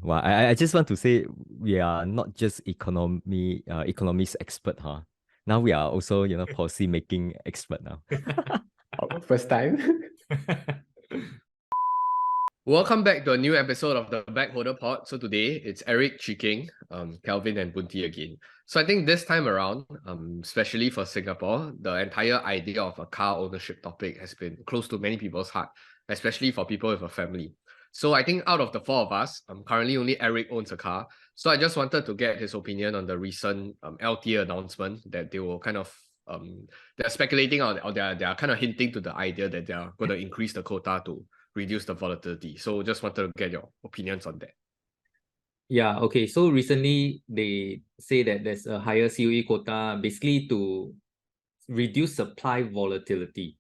Well, I just want to say we are not just economics expert, huh? Now we are also, policy making expert now. First time. Welcome back to a new episode of the Backholder Pod. So today it's Eric, Chiking, Kelvin, and Bunti again. So I think this time around, especially for Singapore, the entire idea of a car ownership topic has been close to many people's heart, especially for people with a family. So I think out of the four of us, currently only Eric owns a car. So I just wanted to get his opinion on the recent LTA announcement that they will kind of they're speculating or they're kind of hinting to the idea that they are going to increase the quota to reduce the volatility. So just wanted to get your opinions on that. Yeah, okay. So recently they say that there's a higher COE quota basically to reduce supply volatility.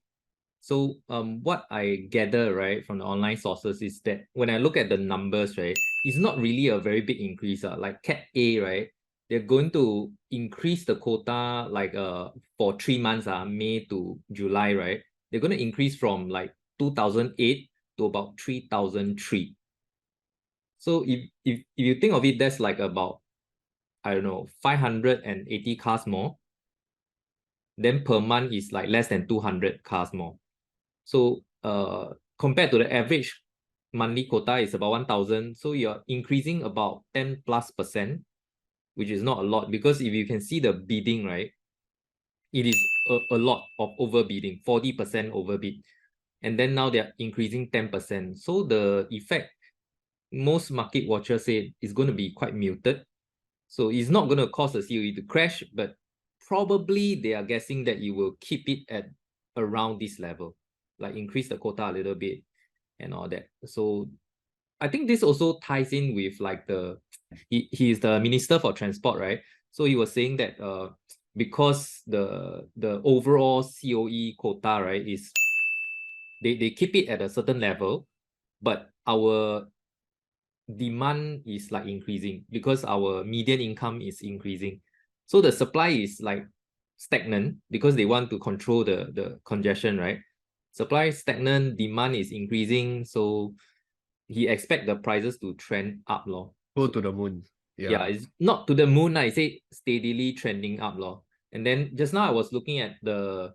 So what I gather, right, from the online sources is that when I look at the numbers, right, it's not really a very big increase. Like Cat A, right, they're going to increase the quota like for 3 months, May to July, right? They're going to increase from like 2008 to about 3003. So if you think of it, that's like about, I don't know, 580 cars more. Then per month is like less than 200 cars more. So compared to the average monthly quota is about 1,000. So you're increasing about 10+%, which is not a lot, because if you can see the bidding, right, it is a lot of overbidding, 40% overbid. And then now they're increasing 10%. So the effect, most market watchers say, is going to be quite muted. So it's not going to cause the COE to crash, but probably they are guessing that you will keep it at around this level, like increase the quota a little bit and all that. So I think this also ties in with like he is the Minister for Transport, right? So he was saying that because the overall COE quota, right, is they keep it at a certain level, but our demand is like increasing because our median income is increasing. So the supply is like stagnant because they want to control the congestion, right? Supply is stagnant, demand is increasing, so he expect the prices to trend up, lor. Go to the moon. Yeah, it's not to the moon. I say steadily trending up, lor. And then just now I was looking at the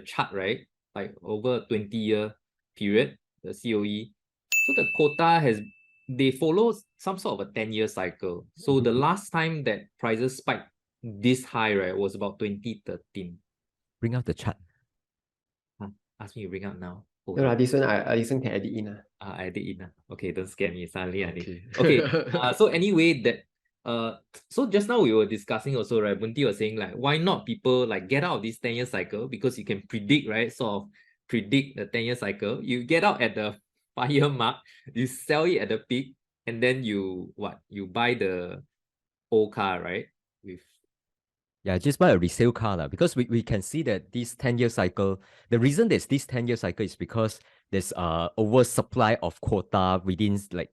chart, right? Like over a 20-year period, the COE. So the quota they follow some sort of a 10-year cycle. So the last time that prices spiked this high, right, was about 2013. Bring out the chart. Ask me to bring out now. No, this one can edit in. I edit in. Okay, don't scare me. Suddenly I Okay. Okay. So anyway, so just now we were discussing also, right? Bunti was saying like, why not people like get out of this 10-year cycle, because you can predict, right? Sort of predict the 10-year cycle. You get out at the 5-year mark, you sell it at the peak, and then you buy the old car, right? Yeah, just buy a resale car because we can see that this 10-year cycle, the reason there's this 10-year cycle is because there's oversupply of quota within like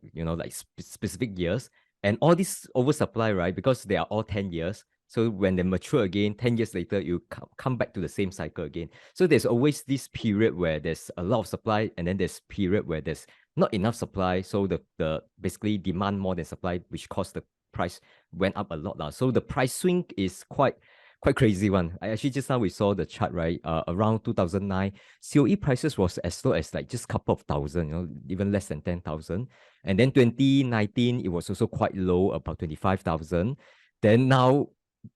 specific years, and all this oversupply, right, because they are all 10 years. So when they mature again, 10 years later, you come back to the same cycle again. So there's always this period where there's a lot of supply, and then there's period where there's not enough supply. So the basically demand more than supply, which caused the price went up a lot. So the price swing is quite crazy one. I actually just now we saw the chart, right? Around 2009, COE prices was as low as like just a couple of thousand, even less than 10,000. And then 2019, it was also quite low, about 25,000. Then now,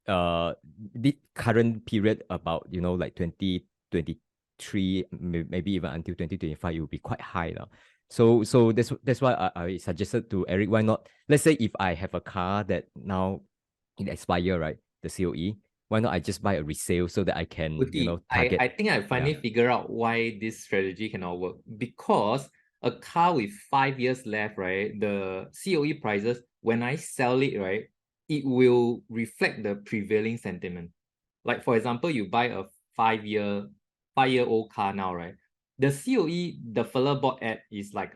the current period about, like 2023, maybe even until 2025, it will be quite high now. So that's why I suggested to Eric, why not? Let's say if I have a car that now it expire, right? The COE, why not I just buy a resale so that I can, target. I think I finally figure out why this strategy cannot work. Because a car with 5 years left, right? The COE prices, when I sell it, right, it will reflect the prevailing sentiment. Like for example, you buy a 5-year-old car now, right? The COE the fella bought at is like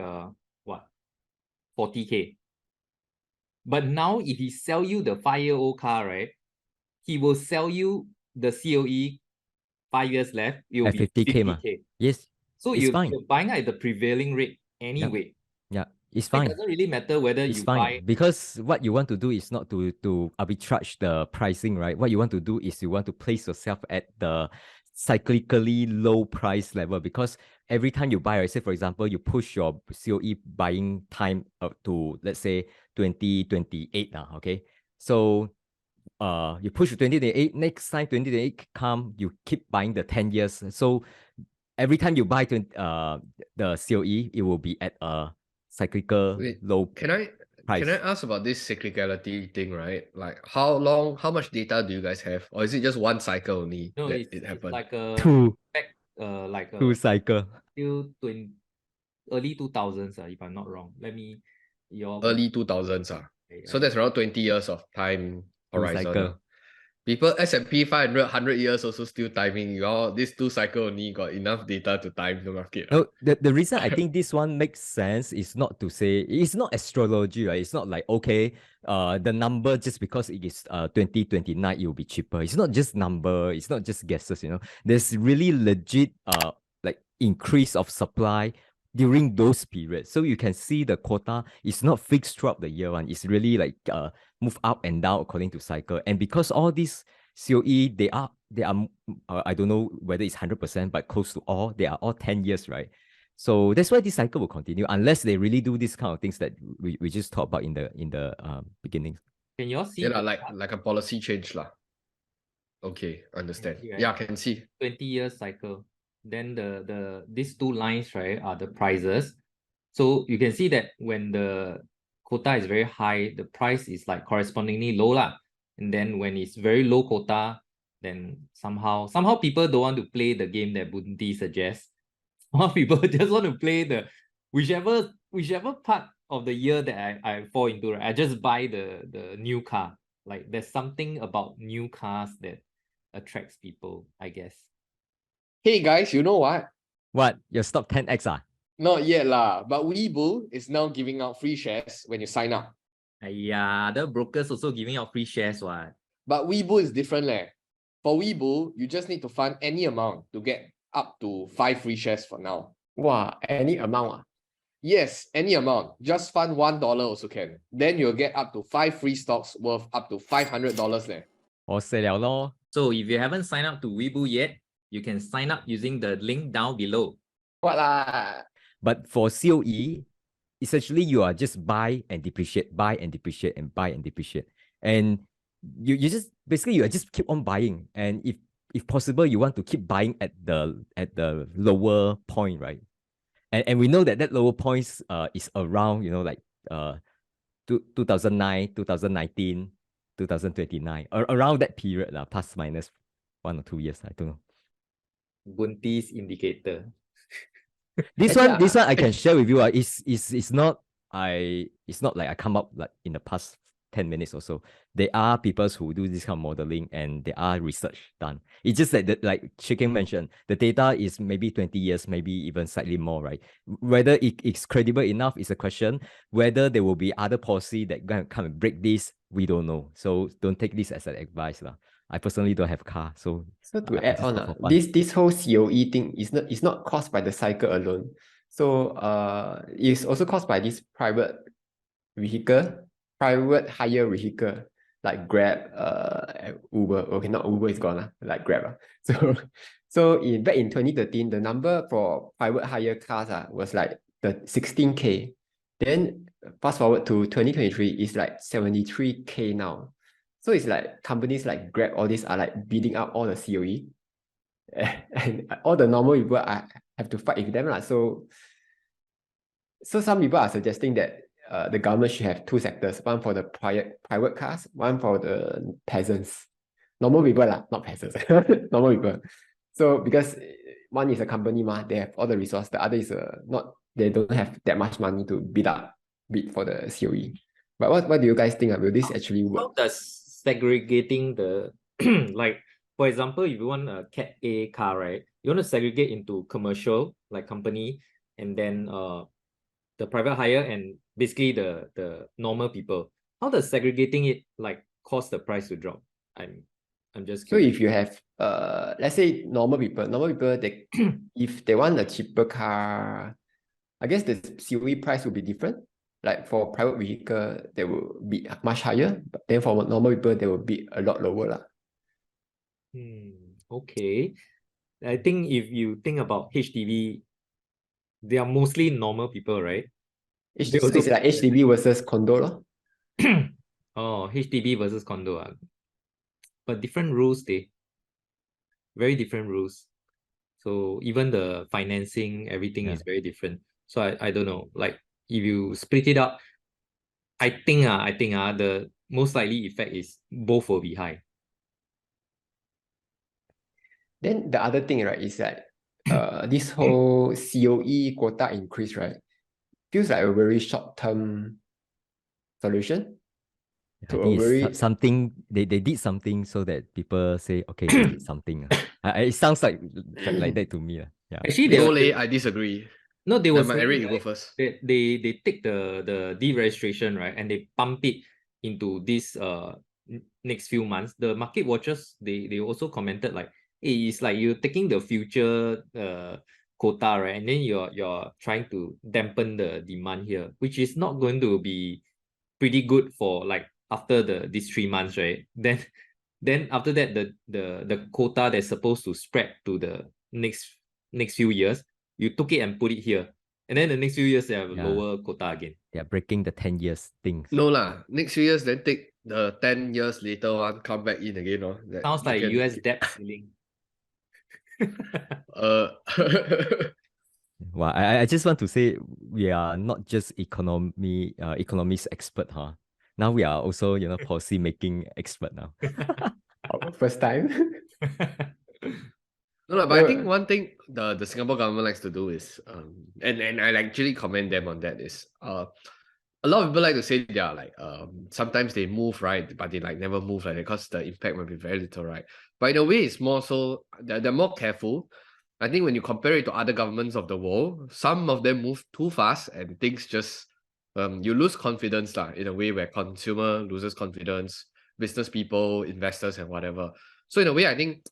40K. But now if he sell you the 5-year-old car, right, he will sell you the COE 5 years left, it will At be 50K. 50K. Yes. So you're you're buying at the prevailing rate anyway. Yeah. It's It fine. doesn't really matter whether It's you fine buy. because what you want to do is not to arbitrage the pricing, right? What you want to do is you want to place yourself at the cyclically low price level because every time you buy, right, say for example, you push your COE buying time up to let's say 2028 now, okay? So you push to 2028, next time 2028 come, you keep buying the 10 years. So every time you buy the COE, it will be at a cyclical Wait, low Can I price. ask about this cyclicality thing, right? Like how much data do you guys have? Or is it just one cycle only No, that it's it happened? like a Two back like two a cycle. till early 2000s, if I'm not wrong. Let me your Early 2000s. So that's around 20 years of time Two horizon. cycle. People S&P 500, 100 years also still timing. This 2 cycle only got enough data to time the market. No, the reason I think this one makes sense is not to say it's not astrology, right? It's not like okay, the number just because it is 2029 it will be cheaper. It's not just number, it's not just guesses, you know. There's really legit like increase of supply during those periods. So you can see the quota is not fixed throughout the year one. It's really like move up and down according to cycle. And because all these COE, they are I don't know whether it's 100%, but close to all, they are all 10 years, right? So that's why this cycle will continue unless they really do this kind of things that we just talked about in the beginning. Can you all see Yeah, the like a policy change lah. Okay, understand. see, right? Yeah, I can see. 20-year cycle. Then these two lines, right, are the prices. So you can see that when the quota is very high, the price is like correspondingly low lah. And then when it's very low quota, then somehow people don't want to play the game that Bunti suggests. Some people just want to play the whichever part of the year that I fall into, right? I just buy the new car. Like there's something about new cars that attracts people, I guess. Hey guys, you know what? What? Your stock 10x ah? Not yet lah, but Webull is now giving out free shares when you sign up. Yeah, the brokers also giving out free shares, what? But Webull is different leh. For Webull, you just need to fund any amount to get up to 5 free shares for now. Wow, any amount ah? Yes, any amount. Just fund $1 also can. Then you'll get up to 5 free stocks worth up to $500 leh. 我死了咯. So if you haven't signed up to Weibo yet, you can sign up using the link down below. What lah? But for COE, essentially you are just buy and depreciate, buy and depreciate, and buy and depreciate. And you just basically you are just keep on buying. And if possible, you want to keep buying at the lower point, right? And we know that lower points is around, you know, like 2009, 2019, 2029, around that period, plus minus 1 or 2 years, I don't know. Bunti's indicator. This Actually, one I can share with you. It's not like I come up like in the past 10 minutes or so. There are people who do this kind of modeling and there are research done. It's just that like Chicken mentioned, the data is maybe 20 years, maybe even slightly more, right? Whether it's credible enough is a question. Whether there will be other policy that gonna come and break this, we don't know. So don't take this as an advice lah. I personally don't have a car, so to I add just on, go for fun. this whole COE thing is not caused by the cycle alone. So it's also caused by this private hire vehicle like Grab, Uber. Okay, not Uber is gone, like Grab. So back in 2013, the number for private hire cars was like the 16K. Then fast forward to 2023, it's like 73K now. So it's like companies like Grab, all these are like bidding up all the COE. And all the normal people have to fight with them. So some people are suggesting that the government should have 2 sectors, one for the private cars, one for the peasants. Normal people not peasants, normal people. So because one is a company, they have all the resource, the other is they don't have that much money to bid for the COE. But what do you guys think? Will this actually work? How does segregating the like, for example, if you want a Cat A car, right? You want to segregate into commercial, like company, and then the private hire and basically the normal people. How does segregating it like cause the price to drop? I'm just curious. So if you have let's say normal people they if they want a cheaper car, I guess the COE price will be different. Like for private vehicle, they will be much higher, but then for normal people, they will be a lot lower lah. Okay. I think if you think about HDB, they are mostly normal people, right? They So also it's like HDB versus condo lor. oh, HDB versus condo. But different rules, very different rules. So even the financing, everything is very different. So I don't know. Like if you split it up, I think the most likely effect is both will be high. Then the other thing, right, is that this whole COE quota increase, right, feels like a very short-term solution I to a think it's very something they did something so that people say, okay, they did something. It sounds like that to me. Yeah. Actually, No, they I disagree. no, they were Never mind, saying, Eric, you go right, first. they take the deregistration, right, and they pump it into this next few months. The market watchers they also commented like, hey, it's like you're taking the future quota, right, and then you're trying to dampen the demand here, which is not going to be pretty good for like after these 3 months, right? Then after that the quota that's supposed to spread to the next few years, you took it and put it here, and then the next few years they have a lower quota again. They're breaking the 10 years things. No lah. Next few years, then take the 10 years later one, come back in again. Oh, that Sounds you like can, US debt ceiling. uh, Well, I just want to say we are not just economics expert, huh? Now we are also, policy making expert now. first time. No, no, but I think one thing the Singapore government likes to do is and I actually commend them on that is a lot of people like to say they are like sometimes they move, right, but they like never move like that because the impact might be very little, right? But in a way it's more so they're more careful. I think when you compare it to other governments of the world, some of them move too fast and things just you lose confidence lah, in a way where consumer loses confidence, business people, investors and whatever. So in a way I think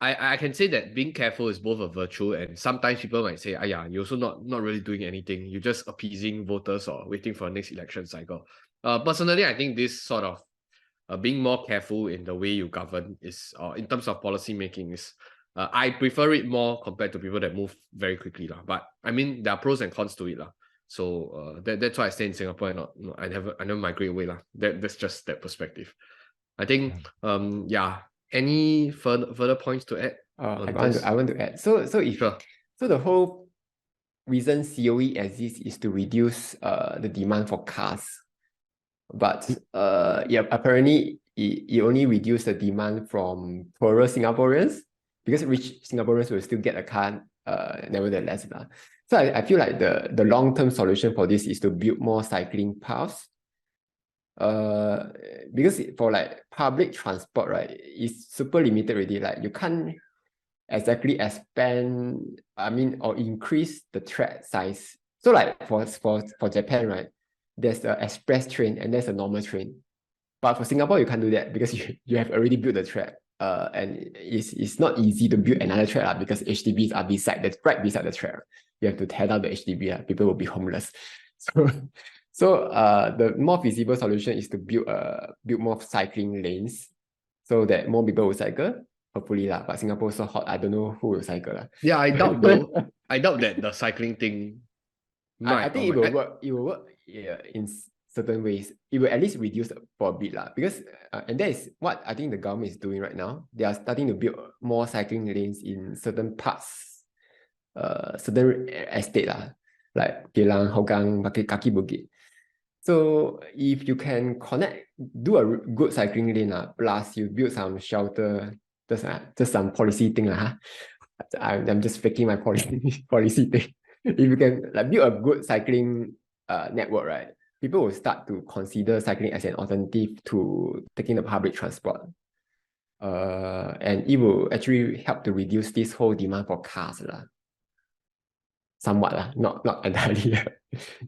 I can say that being careful is both a virtue, and sometimes people might say, yeah, you're also not really doing anything. You're just appeasing voters or waiting for the next election cycle. Personally, I think this sort of being more careful in the way you govern is, in terms of policy making, is I prefer it more compared to people that move very quickly lah. But I mean, there are pros and cons to it lah. So that's why I stay in Singapore and I never migrate away lah. That's just that perspective. I think yeah. Any further points to add? I want to add. So if Sure. so the whole reason COE exists is to reduce the demand for cars. But yeah, apparently it only reduced the demand from poorer Singaporeans, because rich Singaporeans will still get a car nevertheless. So I feel like the long-term solution for this is to build more cycling paths. Because for like public transport, right, it's super limited already. Like you can't exactly expand, or increase the track size. So like for Japan, right, there's the express train and there's a normal train. But for Singapore, you can't do that because you have already built the track. And it's not easy to build another track because HDBs are right beside the track. You have to tear down the HDB. People will be homeless. So the more feasible solution is to build more cycling lanes so that more people will cycle. Hopefully lah. But Singapore is so hot, I don't know who will cycle lah. Yeah, I doubt though. I doubt that the cycling thing I think it will work. It will work in certain ways. It will at least reduce for a bit lah. Because and that is what I think the government is doing right now. They are starting to build more cycling lanes in certain parts, certain estate lah, like Geylang, Hougang, Kaki Bukit. So if you can do a good cycling lane, plus you build some shelter, just some policy thing. I'm just faking my policy thing. If you can like build a good cycling network, right, people will start to consider cycling as an alternative to taking the public transport. And it will actually help to reduce this whole demand for cars. Somewhat, not entirely.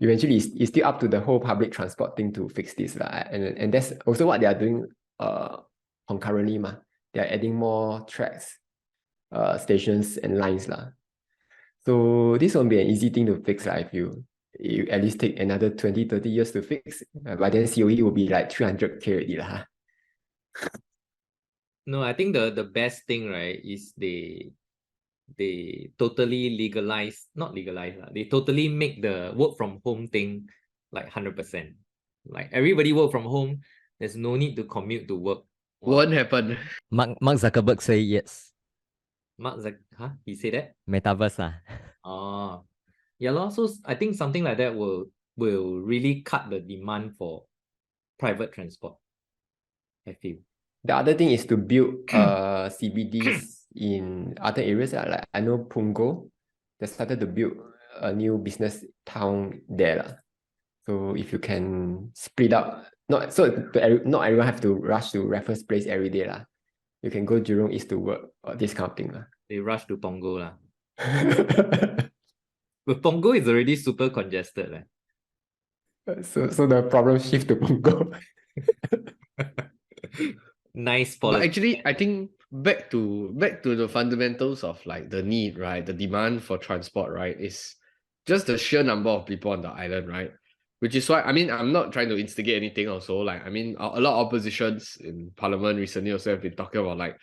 Eventually, it's still up to the whole public transport thing to fix this. And that's also what they are doing concurrently. They are adding more tracks, stations and lines. So this won't be an easy thing to fix, I feel. it at least take another 20, 30 years to fix. But then COE will be like 300K already lah. No, I think the best thing, right, is they totally not legalize, they totally make the work from home thing like 100%. Like everybody work from home, there's no need to commute to work. Wow. Won't happen. Mark Zuckerberg say yes. He said that? Metaverse lah. Oh, yeah, lor. So I think something like that will really cut the demand for private transport, I feel. The other thing is to build CBDs in other areas. Like I know Punggol, they started to build a new business town there lah. So if you can split up, not everyone have to rush to Raffles Place every day lah. You can go Jurong East to work or this kind of thing lah. They rush to Punggol lah. But Punggol is already super congested lah. So the problem shift to Punggol. Nice But policy. actually, I think back to the fundamentals of like the need, right? The demand for transport, right? Is just the sheer number of people on the island, right? Which is why, I mean, I'm not trying to instigate anything also. Like, I mean, a lot of oppositions in parliament recently also have been talking about like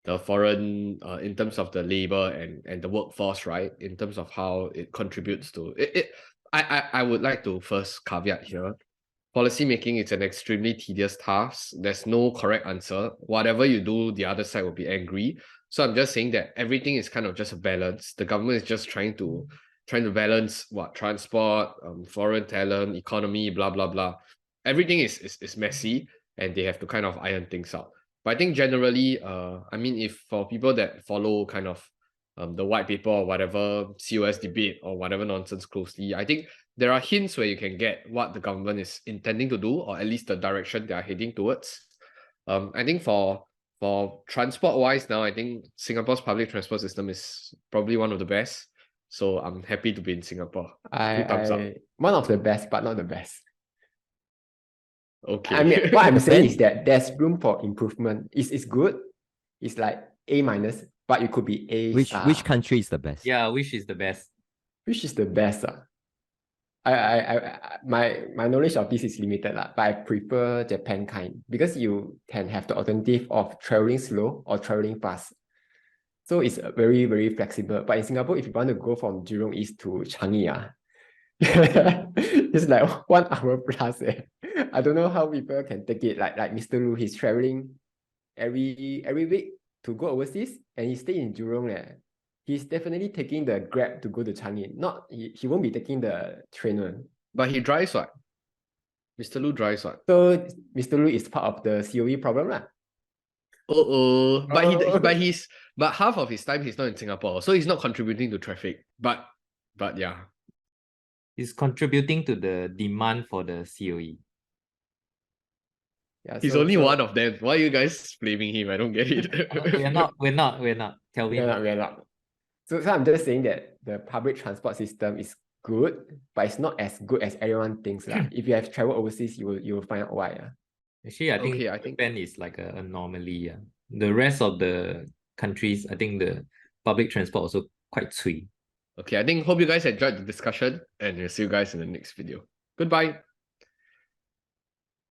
the foreign, in terms of the labor and the workforce, right? In terms of how it contributes to it. I would like to first caveat here. Policy making is an extremely tedious task. There's no correct answer. Whatever you do, the other side will be angry. So I'm just saying that everything is kind of just a balance. The government is just trying to balance what transport, foreign talent, economy, blah blah blah. Everything is messy, and they have to kind of iron things out. But I think generally, I mean, if for people that follow kind of the white paper or whatever COS debate or whatever nonsense closely, I think there are hints where you can get what the government is intending to do, or at least the direction they are heading towards. I think for transport wise now, I think Singapore's public transport system is probably one of the best. So I'm happy to be in Singapore. 2 thumbs up. One of the best, but not the best. Okay. I mean, what I'm saying is that there's room for improvement. It's good. It's like A minus, but it could be A Which star. country is the best? Yeah, which is the best? Which is the best? My knowledge of this is limited, but I prefer Japan kind, because you can have the alternative of traveling slow or traveling fast. So it's very, very flexible. But in Singapore, if you want to go from Jurong East to Changi, it's like 1 hour plus. I don't know how people can take it. Like Mr. Lu, he's traveling every week to go overseas, and he stay in Jurong. He's definitely taking the Grab to go to Changi. He won't be taking the train one. But he drives what? Mr. Lu drives what? So Mr. Lu is part of the COE problem lah. But half of his time he's not in Singapore, so he's not contributing to traffic. But yeah, Is contributing to the demand for the COE. Yeah, he's only one of them. Why are you guys blaming him? I don't get it. We're not. Kelvin. We're not. So I'm just saying that the public transport system is good, but it's not as good as everyone thinks. If you have traveled overseas, you will find out why. Actually, I think Japan is like an anomaly. The rest of the countries, I think the public transport also quite cui. Okay, I think hope you guys enjoyed the discussion, and we'll see you guys in the next video. Goodbye.